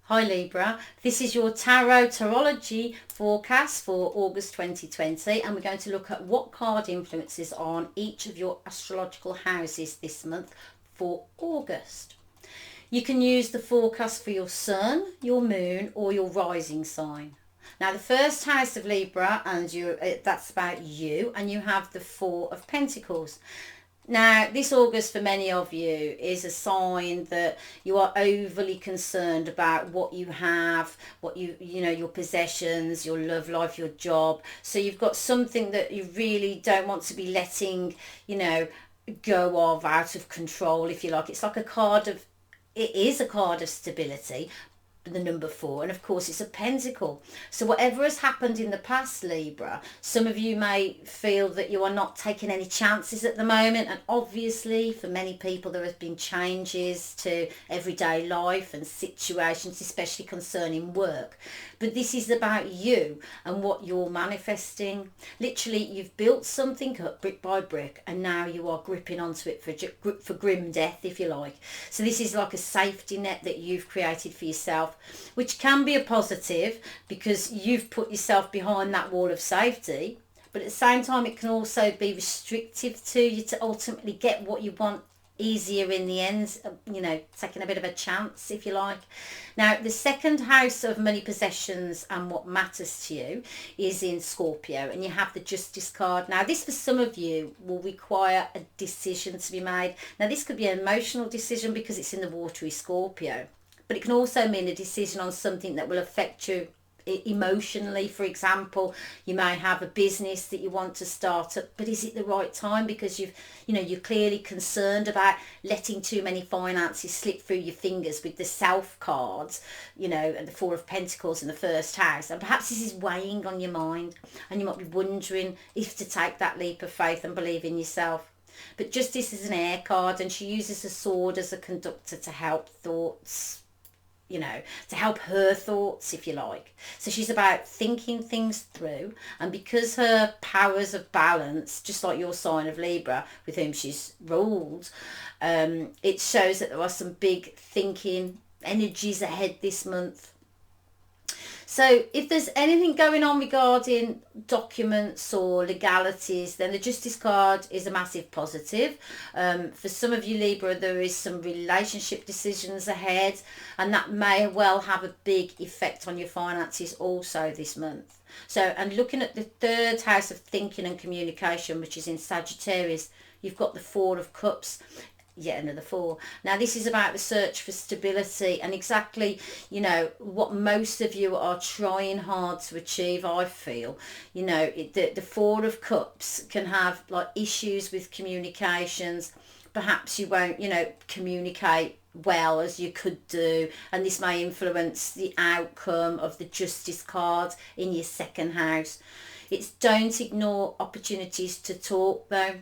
Hi Libra, this is your Tarology forecast for August 2020, and we're going to look at what card influences on each of your astrological houses this month for August. You can use the forecast for your sun, your moon or your rising sign. Now the first house of Libra, and that's about you, and you have the Four of Pentacles. Now, this August for many of you is a sign that you are overly concerned about what you have, your possessions, your love life, your job. So you've got something that you really don't want to be letting, go of, out of control, if you like. It is a card of stability, the number 4, and of course it's a pentacle. So whatever has happened in the past, Libra, some of you may feel that you are not taking any chances at the moment, and obviously for many people there has been changes to everyday life and situations, especially concerning work. But this is about you and what you're manifesting. Literally, you've built something up brick by brick, and now you are gripping onto it for grim death, if you like. So this is like a safety net that you've created for yourself, which can be a positive because you've put yourself behind that wall of safety. But at the same time, it can also be restrictive to you to ultimately get what you want easier in the end, taking a bit of a chance, if you like. Now, the second house of money, possessions and what matters to you is in Scorpio, and you have the Justice card. Now, this for some of you will require a decision to be made. Now, this could be an emotional decision because it's in the watery Scorpio, but it can also mean a decision on something that will affect you emotionally. For example, you may have a business that you want to start up, but is it the right time? Because you're clearly concerned about letting too many finances slip through your fingers with the Self cards, and the Four of Pentacles in the first house, and perhaps this is weighing on your mind, and you might be wondering if to take that leap of faith and believe in yourself. But Justice is an air card, and she uses a sword as a conductor to help thoughts, to help her thoughts, if you like. So she's about thinking things through, and because her powers of balance, just like your sign of Libra with whom she's ruled, it shows that there are some big thinking energies ahead this month. So if there's anything going on regarding documents or legalities, then the Justice card is a massive positive. For some of you Libra, there is some relationship decisions ahead, and that may well have a big effect on your finances also this month. So, and looking at the third house of thinking and communication, which is in Sagittarius, you've got the Four of Cups. Yet another 4. Now this is about the search for stability, and exactly what most of you are trying hard to achieve. I feel the Four of Cups can have like issues with communications. Perhaps you won't communicate well as you could do, and this may influence the outcome of the Justice card in your second house. It's don't ignore opportunities to talk though,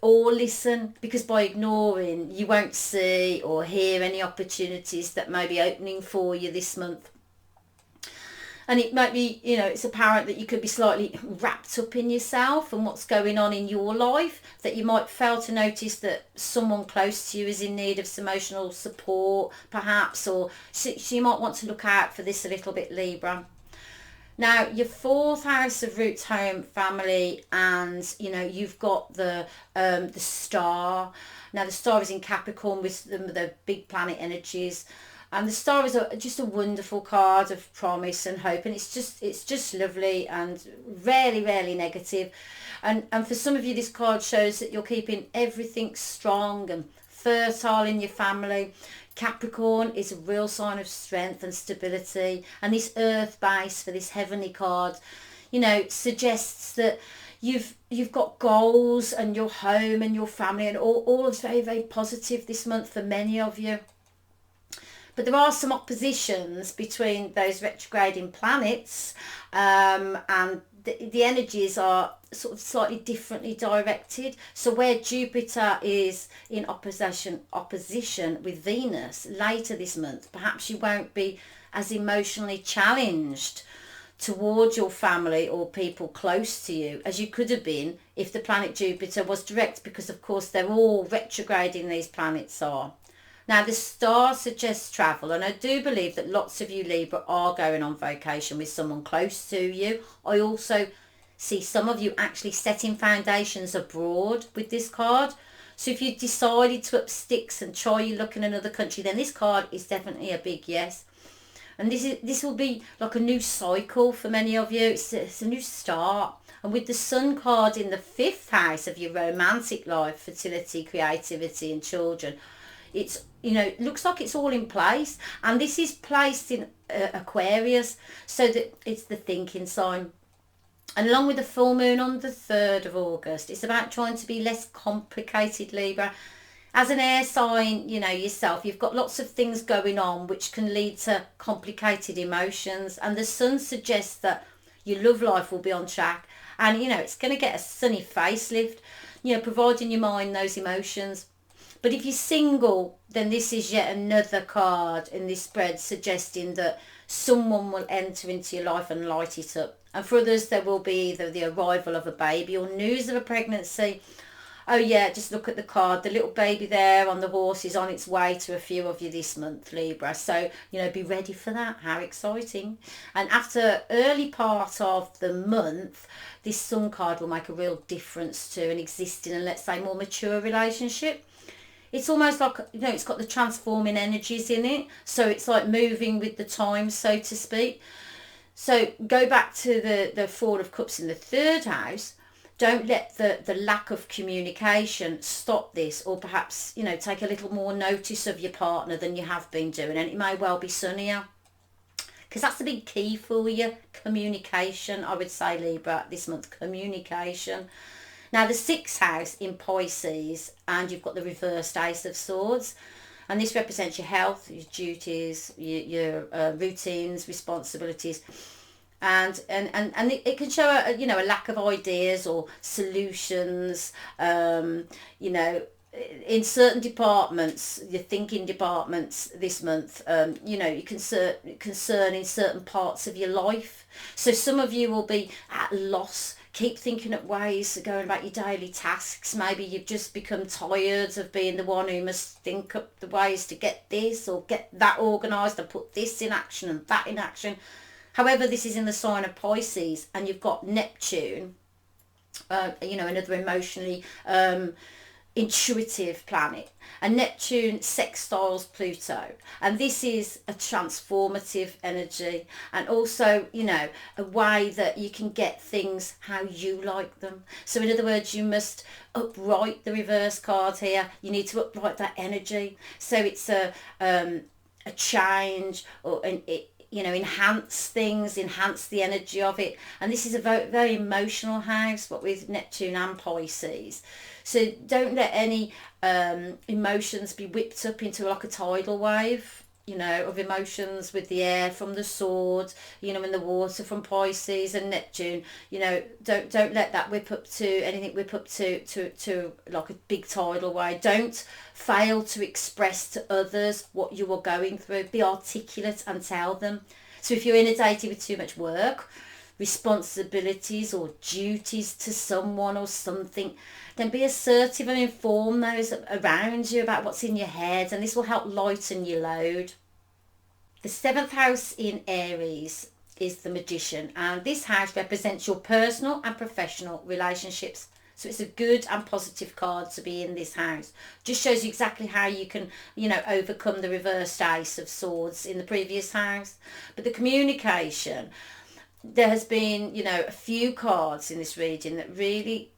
or listen, because by ignoring you won't see or hear any opportunities that may be opening for you this month. And it might be, it's apparent that you could be slightly wrapped up in yourself and what's going on in your life, that you might fail to notice that someone close to you is in need of some emotional support perhaps, or so you might want to look out for this a little bit, Libra. Now, your fourth house of roots, home, family, and you've got the star. Now, the star is in Capricorn with the big planet energies, and the star is just a wonderful card of promise and hope, and it's just lovely and rarely negative. And for some of you, this card shows that you're keeping everything strong and fertile in your family. Capricorn is a real sign of strength and stability, and this earth base for this heavenly card suggests that you've got goals and your home and your family, and all is very, very positive this month for many of you. But there are some oppositions between those retrograding planets, and the energies are sort of slightly differently directed. So where Jupiter is in opposition with Venus later this month, perhaps you won't be as emotionally challenged towards your family or people close to you as you could have been if the planet Jupiter was direct, because of course they're all retrograding, these planets are. Now, the star suggests travel, and I do believe that lots of you Libra are going on vacation with someone close to you. I also see some of you actually setting foundations abroad with this card. So if you decided to up sticks and try your luck in another country, then this card is definitely a big yes. And this will be like a new cycle for many of you. It's a new start. And with the Sun card in the 5th house of your romantic life, fertility, creativity and children, it's, it looks like it's all in place. And this is placed in Aquarius, so that it's the thinking sign. And along with the full moon on the 3rd of August, it's about trying to be less complicated, Libra. As an air sign, yourself, you've got lots of things going on which can lead to complicated emotions. And the Sun suggests that your love life will be on track. And, it's going to get a sunny facelift, providing your mind those emotions. But if you're single, then this is yet another card in this spread suggesting that someone will enter into your life and light it up. And for others, there will be either the arrival of a baby or news of a pregnancy. Oh yeah, just look at the card. The little baby there on the horse is on its way to a few of you this month, Libra. So, be ready for that. How exciting. And after early part of the month, this Sun card will make a real difference to an existing and, let's say, more mature relationship. It's almost like, it's got the transforming energies in it. So it's like moving with the times, so to speak. So go back to the Four of Cups in the 3rd house. Don't let the lack of communication stop this, or perhaps, take a little more notice of your partner than you have been doing. And it may well be sunnier, because that's the big key for you. Communication, I would say, Libra, this month, communication. Now, the 6th house in Pisces, and you've got the reversed Ace of Swords. And this represents your health, your duties, your routines, responsibilities. And it can show a lack of ideas or solutions, in certain departments, your thinking departments this month, you concern in certain parts of your life. So some of you will be at loss. Keep thinking of ways of going about your daily tasks. Maybe you've just become tired of being the one who must think up the ways to get this or get that organised and put this in action and that in action. However, this is in the sign of Pisces, and you've got Neptune, another emotionally intuitive planet. And Neptune sextiles Pluto. And this is a transformative energy, and also, a way that you can get things how you like them. So in other words, you must upright the reverse card here. You need to upright that energy. So it's a change, or enhance things, enhance the energy of it. And this is a very, very emotional house, but with Neptune and Pisces. So don't let any emotions be whipped up into like a tidal wave, of emotions with the air from the sword, and the water from Pisces and Neptune. Don't let that whip up to like a big tidal wave. Don't fail to express to others what you are going through. Be articulate and tell them. So if you're inundated with too much work, responsibilities or duties to someone or something, then be assertive and inform those around you about what's in your head, and this will help lighten your load. The 7th house in Aries is the Magician, and this house represents your personal and professional relationships. So it's a good and positive card to be in this house. Just shows you exactly how you can, overcome the reversed Ace of Swords in the previous house. But the communication, there has been, a few cards in this reading that really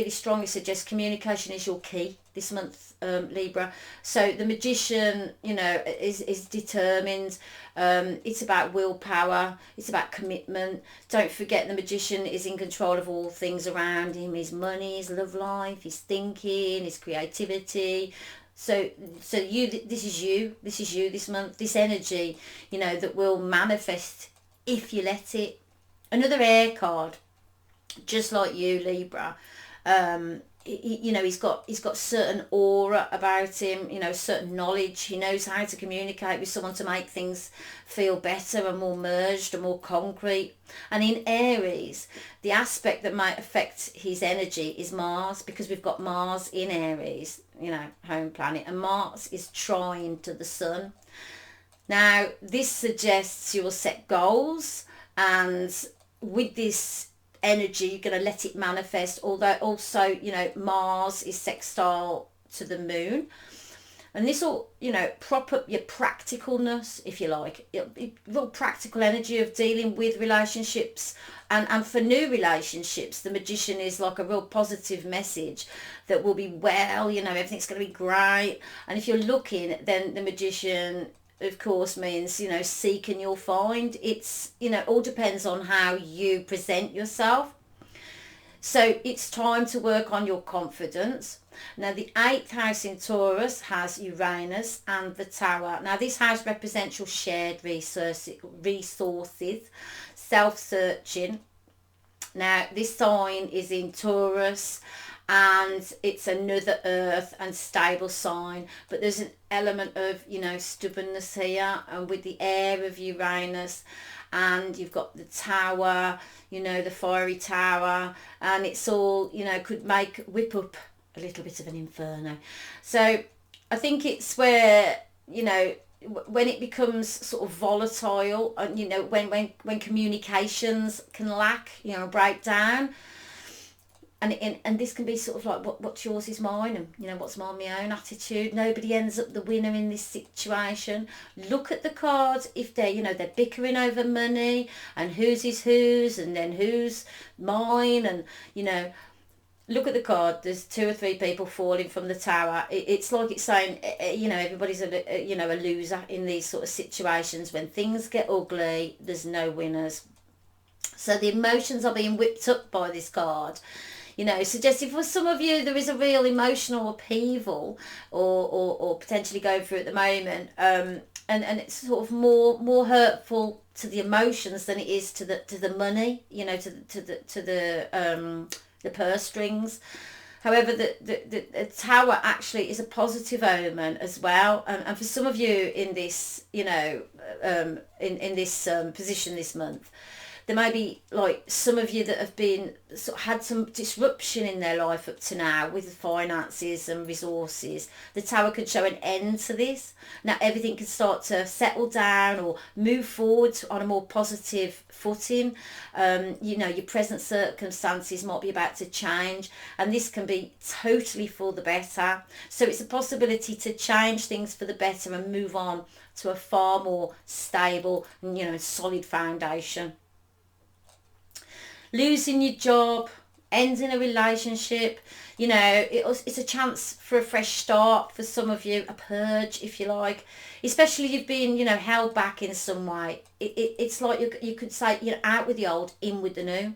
strongly suggest communication is your key this month, Libra. So the Magician, is determined. It's about willpower. It's about commitment. Don't forget, the Magician is in control of all things around him: his money, his love life, his thinking, his creativity. So this is you this month. This energy, that will manifest if you let it. Another air card, just like you, Libra. you know, he's got certain aura about him, you know, certain knowledge. He knows how to communicate with someone to make things feel better and more merged and more concrete. And in Aries, the aspect that might affect his energy is Mars, because we've got Mars in Aries, you know, home planet, and Mars is trine to the sun. Now this suggests you will set goals, and with this energy you're going to let it manifest, although also, you know, Mars is sextile to the moon, and this will, you know, prop up your practicalness, if you like. Real practical energy of dealing with relationships, and for new relationships, the Magician is like a real positive message that will be, well, you know, everything's going to be great. And if you're looking, then the Magician of course means, you know, seek and you'll find. It's, you know, all depends on how you present yourself. So it's time to work on your confidence. Now the 8th house in Taurus has Uranus and the Tower. Now this house represents your shared resources, self-searching. Now this sign is in Taurus, and it's another earth and stable sign, but there's an element of, you know, stubbornness here, and with the air of Uranus, and you've got the tower, you know, the fiery tower, and it's all, you know, could whip up a little bit of an inferno. So I think it's where, you know, when it becomes sort of volatile, and, you know, when communications can lack, you know, break down. And this can be sort of like, what's yours is mine, and, you know, what's mine, my own attitude. Nobody ends up the winner in this situation. Look at the cards. If they're, you know, they're bickering over money and whose is whose, and then who's mine, and, you know, look at the card. There's 2 or 3 people falling from the tower. It's like it's saying, you know, everybody's you know, a loser in these sort of situations. When things get ugly, there's no winners. So the emotions are being whipped up by this card. You know, suggesting for some of you there is a real emotional upheaval, or potentially going through at the moment, and it's sort of more hurtful to the emotions than it is to the money, you know, to the purse strings. However, the tower actually is a positive omen as well, and for some of you in this, you know, in this position this month, there may be like some of you that have been had some disruption in their life up to now with finances and resources. The tower could show an end to this. Now everything can start to settle down or move forward on a more positive footing. You know, your present circumstances might be about to change, and this can be totally for the better. So it's a possibility to change things for the better and move on to a far more stable, you know, solid foundation. Losing your job, ending a relationship, you know, it's a chance for a fresh start for some of you, a purge, if you like. Especially you've been, you know, held back in some way. It's like you could say, you know, out with the old, in with the new.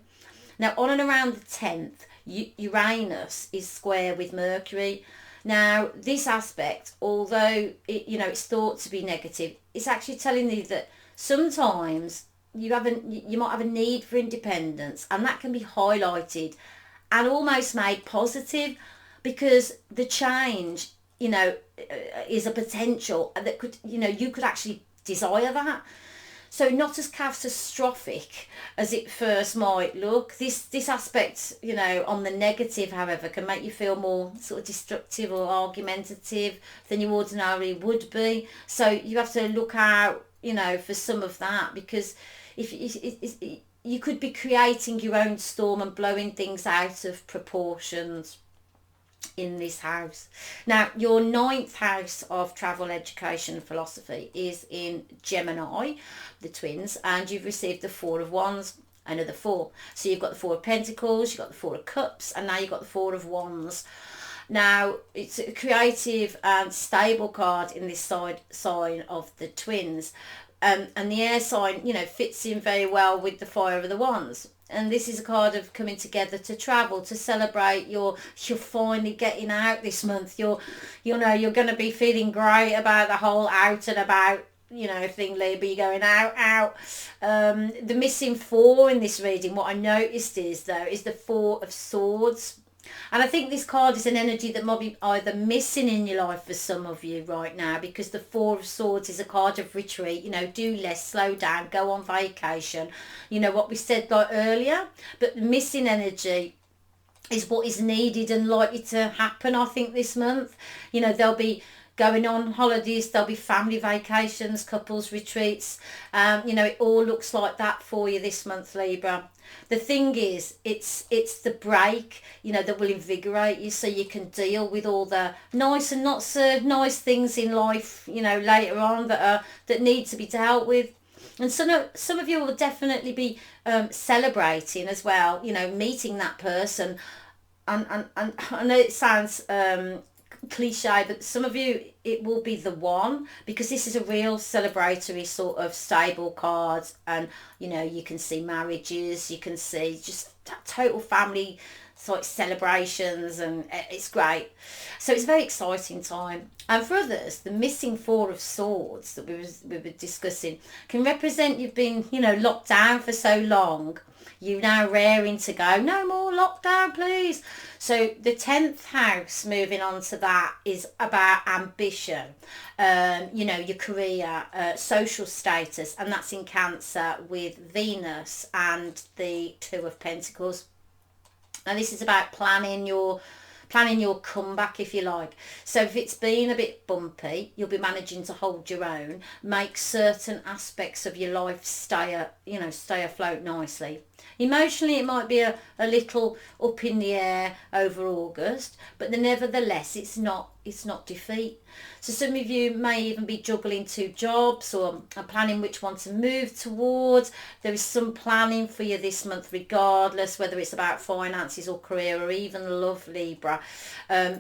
Now on and around the 10th, Uranus is square with Mercury. Now this aspect, although you know, it's thought to be negative, it's actually telling you that sometimes you might have a need for independence, and that can be highlighted and almost made positive, because the change, you know, is a potential that could, you know, you could actually desire that. So not as catastrophic as it first might look. This aspect, you know, on the negative, however, can make you feel more sort of destructive or argumentative than you ordinarily would be. So you have to look out, you know, for some of that, because if you could be creating your own storm and blowing things out of proportions in this house. Now your 9th house of travel, education, philosophy is in Gemini, the twins, and you've received the 4 of Wands, another 4. So you've got the 4 of Pentacles, you've got the 4 of Cups, and now you've got the 4 of Wands. Now it's a creative and stable card in this sign of the twins. And the air sign, you know, fits in very well with the fire of the wands. And this is a card of coming together to travel, to celebrate. You're finally getting out this month. You're going to be feeling great about the whole out and about, you know, thing, Libra. You're going out. The missing 4 in this reading, what I noticed is, though, is the 4 of Swords. And I think this card is an energy that might be either missing in your life for some of you right now, because the Four of Swords is a card of retreat. You know, do less, slow down, go on vacation. You know, what we said like earlier. But missing energy is what is needed and likely to happen, I think, this month. You know, there'll be going on holidays, there'll be family vacations, couples retreats. You know, it all looks like that for you this month, Libra. The thing is, it's the break, you know, that will invigorate you, so you can deal with all the nice and not so nice things in life, you know, later on that need to be dealt with. And some of you will definitely be celebrating as well, you know, meeting that person. And I know it sounds cliche, but some of you, it will be the one, because this is a real celebratory sort of stable card. And you know, you can see marriages, you can see just total family sort of celebrations, and it's great. So it's a very exciting time. And for others, the missing Four of Swords that we were discussing can represent you've been, you know, locked down for so long. You now raring to go, no more lockdown, please. So the 10th house, moving on to that, is about ambition, you know, your career, social status, and that's in Cancer with Venus and the Two of Pentacles. And this is about planning your comeback, if you like. So if it's been a bit bumpy, you'll be managing to hold your own, make certain aspects of your life stay afloat nicely. Emotionally, it might be a little up in the air over August, but nevertheless, it's not defeat. So some of you may even be juggling two jobs, or are planning which one to move towards. There is some planning for you this month, regardless whether it's about finances or career or even love, Libra.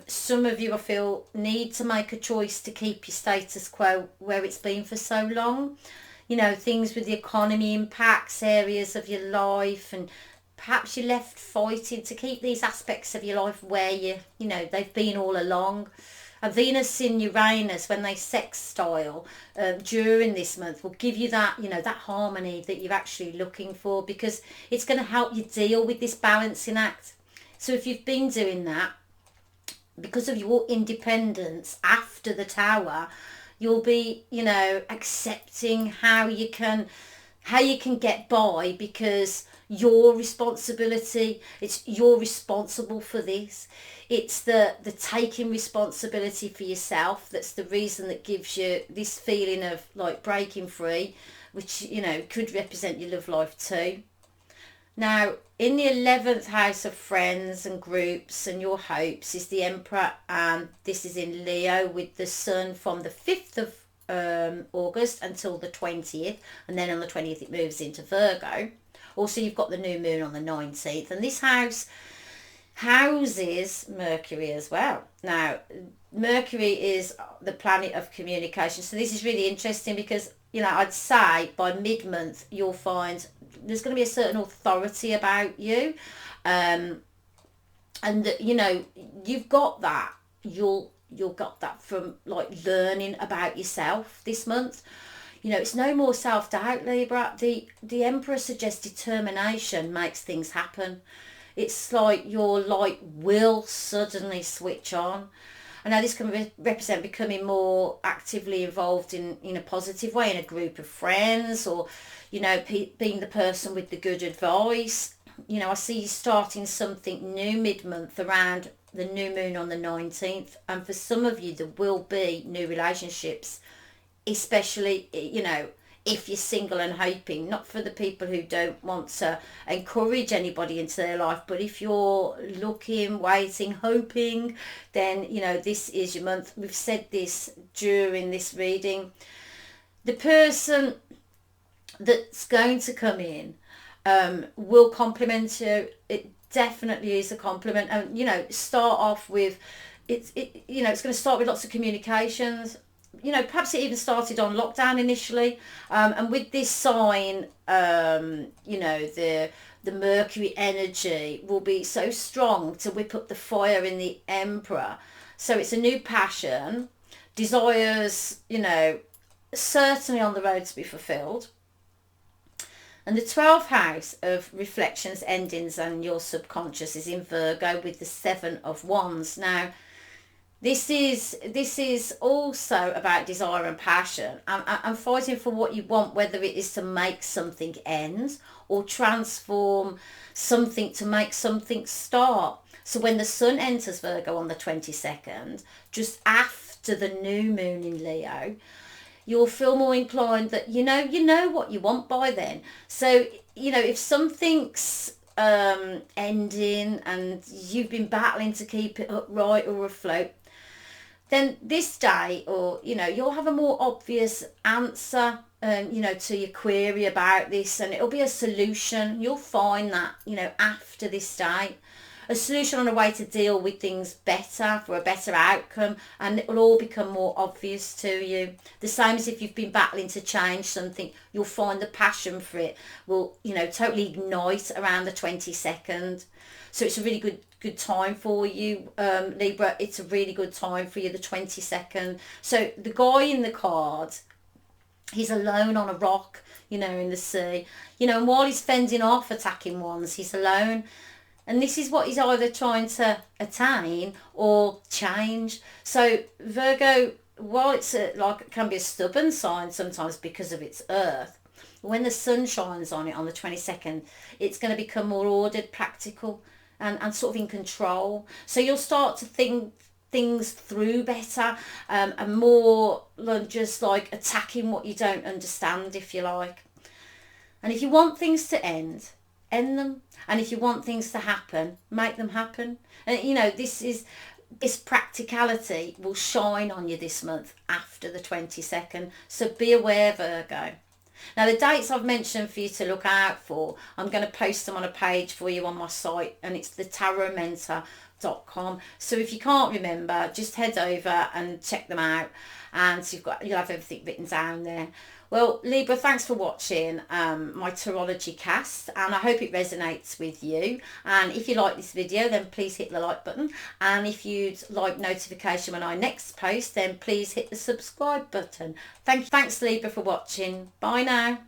Some of you, I feel, need to make a choice to keep your status quo where it's been for so long. You know, things with the economy impacts areas of your life, and perhaps you're left fighting to keep these aspects of your life where you know, they've been all along. And Venus in Uranus, when they sextile during this month, will give you that, you know, that harmony that you're actually looking for, because it's going to help you deal with this balancing act. So if you've been doing that, because of your independence after the Tower, you'll be, you know, accepting how you can get by, because your responsibility, you're responsible for this. It's the taking responsibility for yourself that's the reason that gives you this feeling of like breaking free, which, you know, could represent your love life too. Now, in the 11th house of friends and groups and your hopes is the Emperor, and this is in Leo with the Sun from the 5th of August until the 20th, and then on the 20th it moves into Virgo. Also, you've got the new moon on the 19th, and this house houses Mercury as well. Now, Mercury is the planet of communication, so this is really interesting because, you know, I'd say by mid-month you'll find there's going to be a certain authority about you, and that, you know, you've got that, you'll got that from like learning about yourself this month. You know, it's no more self-doubt, Libra. The Emperor suggests determination makes things happen. It's like your light will suddenly switch on. I know this can represent becoming more actively involved in a positive way in a group of friends, or, you know, being the person with the good advice. You know, I see you starting something new mid-month around the new moon on the 19th. And for some of you, there will be new relationships, especially, you know, if you're single and hoping, not for the people who don't want to encourage anybody into their life, but if you're looking, waiting, hoping, then, you know, this is your month. We've said this during this reading. The person that's going to come in will compliment you. It definitely is a compliment. And, you know, start off with, you know, it's going to start with lots of communications. You know, perhaps it even started on lockdown initially, and with this sign, you know, the Mercury energy will be so strong to whip up the fire in the Emperor. So it's a new passion, desires, you know, certainly on the road to be fulfilled. And the 12th house of reflections, endings and your subconscious is in Virgo with the 7 of Wands. Now, this is also about desire and passion and fighting for what you want, whether it is to make something end or transform something to make something start. So when the sun enters Virgo on the 22nd, just after the new moon in Leo, you'll feel more inclined that you know what you want by then. So if something's ending and you've been battling to keep it upright or afloat, then this day, or you'll have a more obvious answer to your query about this, and it'll be a solution. You'll find that after this day, a solution on a way to deal with things better, for a better outcome, and it will all become more obvious to you. The same as if you've been battling to change something, you'll find the passion for it will totally ignite around the 22nd. So it's a really good time for you, Libra. It's a really good time for you, the 22nd. So the guy in the card, he's alone on a rock, in the sea, and while he's fending off attacking ones, he's alone. And this is what he's either trying to attain or change. So Virgo, while it's it can be a stubborn sign sometimes because of its earth, when the sun shines on it on the 22nd, it's going to become more ordered, practical, and sort of in control. So you'll start to think things through better, and more than just attacking what you don't understand, if you like. And if you want things to end them. And if you want things to happen, make them happen. And this practicality will shine on you this month after the 22nd. So be aware, Virgo. Now, the dates I've mentioned for you to look out for, I'm going to post them on a page for you on my site, and it's the tarotmentor.com. So if you can't remember, just head over and check them out, and you'll have everything written down there. Well, Libra, thanks for watching my Tarology cast, and I hope it resonates with you. And if you like this video, then please hit the like button. And if you'd like notification when I next post, then please hit the subscribe button. Thanks, Libra, for watching. Bye now.